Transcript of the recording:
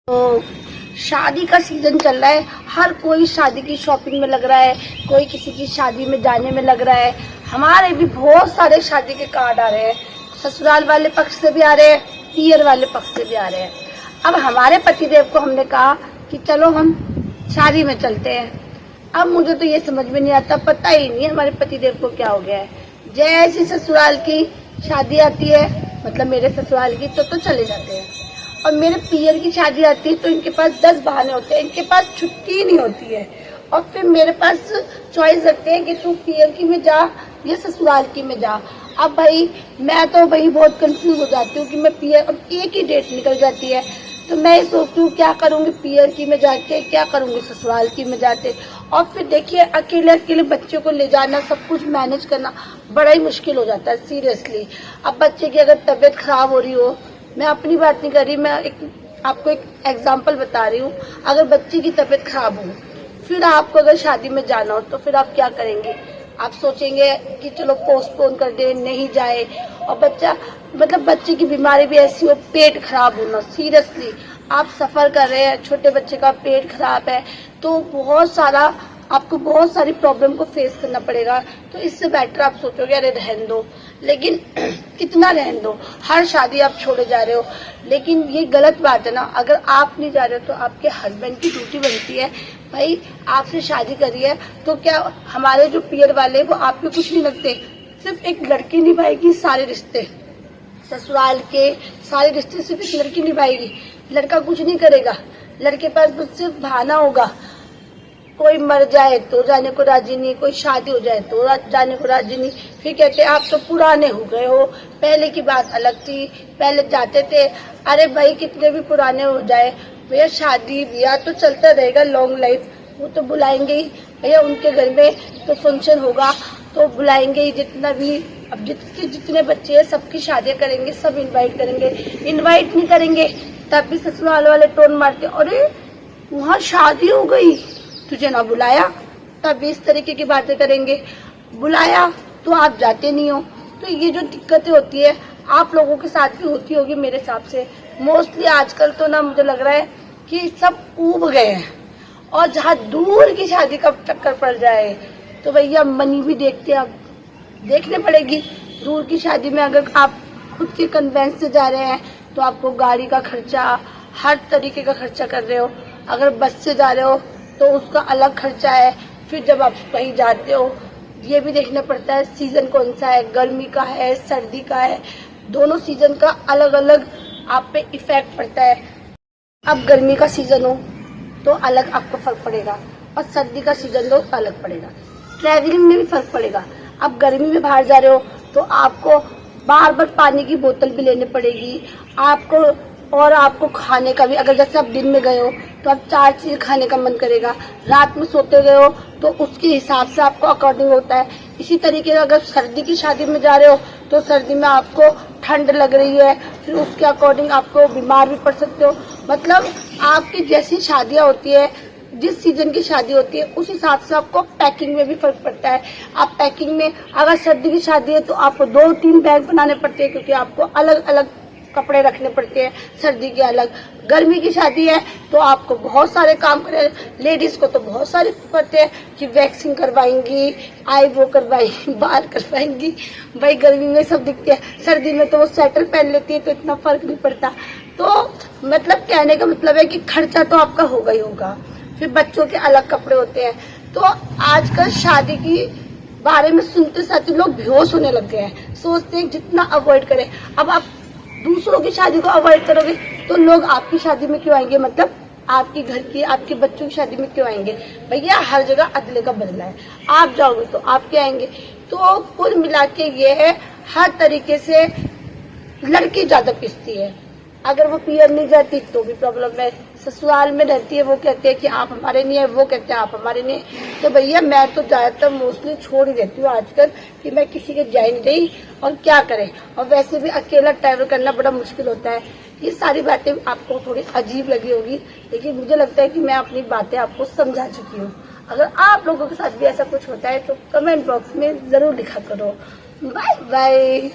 तो शादी का सीजन चल रहा है, हर कोई शादी की शॉपिंग में लग रहा है, कोई किसी की शादी में जाने में लग रहा है। हमारे भी बहुत सारे शादी के कार्ड आ रहे हैं, ससुराल वाले पक्ष से भी आ रहे हैं, पियर वाले पक्ष से भी आ रहे हैं। अब हमारे पतिदेव को हमने कहा कि चलो हम शादी में चलते हैं। अब मुझे तो ये समझ में नहीं आता, पता ही नहीं हमारे पतिदेव को क्या हो गया है। जैसी ससुराल की शादी आती है, मतलब मेरे ससुराल की, तो चले जाते हैं, और मेरे पियर की शादी आती है तो इनके पास 10 बहाने होते हैं, इनके पास छुट्टी ही नहीं होती है। और फिर मेरे पास चॉइस रखते हैं कि तू पियर की में जा या ससुराल की में जा। अब भाई मैं तो भाई बहुत कंफ्यूज हो जाती हूँ कि मैं पियर, अब एक ही डेट निकल जाती है, तो मैं ये सोचती हूँ क्या करूँगी पियर की में जाके, क्या करूँगी ससुराल की में जाके। और फिर देखिए अकेले अकेले बच्चे को ले जाना, सब कुछ मैनेज करना बड़ा ही मुश्किल हो जाता है सीरियसली। अब बच्चे की अगर तबीयत खराब हो रही हो, मैं अपनी बात नहीं कर रही, मैं आपको एक एग्जांपल बता रही हूँ। अगर बच्चे की तबीयत खराब हो, फिर आपको अगर शादी में जाना हो, तो फिर आप क्या करेंगे? आप सोचेंगे कि चलो पोस्टपोन कर दे, नहीं जाए। और बच्चा, मतलब बच्चे की बीमारी भी ऐसी हो, पेट खराब होना, सीरियसली आप सफर कर रहे हैं, छोटे बच्चे का पेट खराब है, तो आपको बहुत सारी प्रॉब्लम को फेस करना पड़ेगा। तो इससे बेटर आप सोचोगे अरे रहने दो, लेकिन कितना रहने दो, हर शादी आप छोड़े जा रहे हो। लेकिन ये गलत बात है ना, अगर आप नहीं जा रहे हो तो आपके हस्बैंड की ड्यूटी बनती है, भाई आपसे शादी करी है तो क्या हमारे जो पियर वाले वो आप पे कुछ नहीं लगते? सिर्फ एक लड़की निभाएगी सारे रिश्ते, ससुराल के सारे रिश्ते सिर्फ एक लड़की निभाएगी, लड़का कुछ नहीं करेगा। लड़के पास बस सिर्फ बहाना होगा, कोई मर जाए तो जाने को राजी नहीं, कोई शादी हो जाए तो जाने को राजी नहीं। फिर कहते हैं आप तो पुराने हो गए हो, पहले की बात अलग थी, पहले जाते थे। अरे भाई कितने भी पुराने हो जाए भैया, शादी ब्याह तो चलता रहेगा, लॉन्ग लाइफ, वो तो बुलाएंगे ही भैया। उनके घर में तो फंक्शन होगा तो बुलाएंगे ही, जितना भी अब जितने बच्चे हैं सबकी शादियां करेंगे, सब इन्वाइट करेंगे। इन्वाइट नहीं करेंगे तब भी ससुराल वाले टोन मारते, अरे वहाँ शादी हो गई, तुझे ना बुलाया, तब इस तरीके की बातें करेंगे। बुलाया तो आप जाते नहीं हो। तो ये जो दिक्कतें होती है आप लोगों के साथ भी होती होगी मेरे हिसाब से। मोस्टली आजकल तो ना मुझे लग रहा है कि सब ऊब गए हैं, और जहाँ दूर की शादी का चक्कर पड़ जाए तो भैया मनी भी देखने पड़ेगी। दूर की शादी में अगर आप खुद के कन्वेंस से जा रहे हैं तो आपको गाड़ी का खर्चा, हर तरीके का खर्चा कर रहे हो। अगर बस से जा रहे हो तो उसका अलग खर्चा है। फिर जब आप कहीं जाते हो ये भी देखना पड़ता है सीजन कौन सा है, गर्मी का है, सर्दी का है, दोनों सीजन का अलग अलग आप पे इफेक्ट पड़ता है। अब गर्मी का सीजन हो तो अलग आपको फर्क पड़ेगा, और सर्दी का सीजन हो तो अलग पड़ेगा। ट्रैवलिंग में भी फर्क पड़ेगा। अब गर्मी में बाहर जा रहे हो तो आपको बार बार पानी की बोतल भी लेनी पड़ेगी आपको, और आपको खाने का भी, अगर जैसे आप दिन में गए हो तो आप 4 चीज खाने का मन करेगा, रात में सोते गए हो तो उसके हिसाब से आपको अकॉर्डिंग होता है। इसी तरीके से अगर सर्दी की शादी में जा रहे हो तो सर्दी में आपको ठंड लग रही है, फिर उसके अकॉर्डिंग आपको बीमार भी पड़ सकते हो। मतलब आपकी जैसी शादियां होती है, जिस सीजन की शादी होती है, उस हिसाब से आपको पैकिंग में भी फर्क पड़ता है। आप पैकिंग में, अगर सर्दी की शादी है तो आपको 2-3 बैग बनाने पड़ते हैं, क्योंकि आपको अलग अलग कपड़े रखने पड़ते हैं, सर्दी के अलग। गर्मी की शादी है तो आपको बहुत सारे काम करें, लेडीज को तो बहुत सारे पड़ते हैं कि वैक्सिंग करवाएंगी, आईब्रो करवाएंगी, बाल करवाएंगी। भाई गर्मी में सब दिखते हैं, सर्दी में तो वो स्वेटर पहन लेती है तो इतना फर्क नहीं पड़ता। तो मतलब कहने का मतलब है कि खर्चा तो आपका होगा ही होगा। फिर बच्चों के अलग कपड़े होते हैं। तो आजकल शादी की बारे में सुनते साथ ही लोग बेहोश होने लग गए हैं, सोचते हैं जितना अवॉइड करें। अब आप दूसरों की शादी को अवॉइड करोगे तो लोग आपकी शादी में क्यों आएंगे? मतलब आपके घर की, आपके बच्चों की शादी में क्यों आएंगे? भैया हर जगह अदले का बदला है, आप जाओगे तो आपके आएंगे। तो कुल मिला के ये है, हर तरीके से लड़की ज्यादा पिसती है। अगर वो पियर नहीं जाती तो भी प्रॉब्लम है, ससुराल में रहती है वो कहते हैं कि आप हमारे नहीं है, वो कहते हैं आप हमारे नहीं है। तो भैया मैं तो ज्यादातर मोस्टली छोड़ ही देती हूँ आजकल, कि मैं किसी के जा नहीं रही, और क्या करें। और वैसे भी अकेला ट्रैवल करना बड़ा मुश्किल होता है। ये सारी बातें आपको थोड़ी अजीब लगी होगी, लेकिन मुझे लगता है कि मैं अपनी बातें आपको समझा चुकी हूँ। अगर आप लोगों के साथ भी ऐसा कुछ होता है तो कमेंट बॉक्स में जरूर लिखा करो। Bye bye.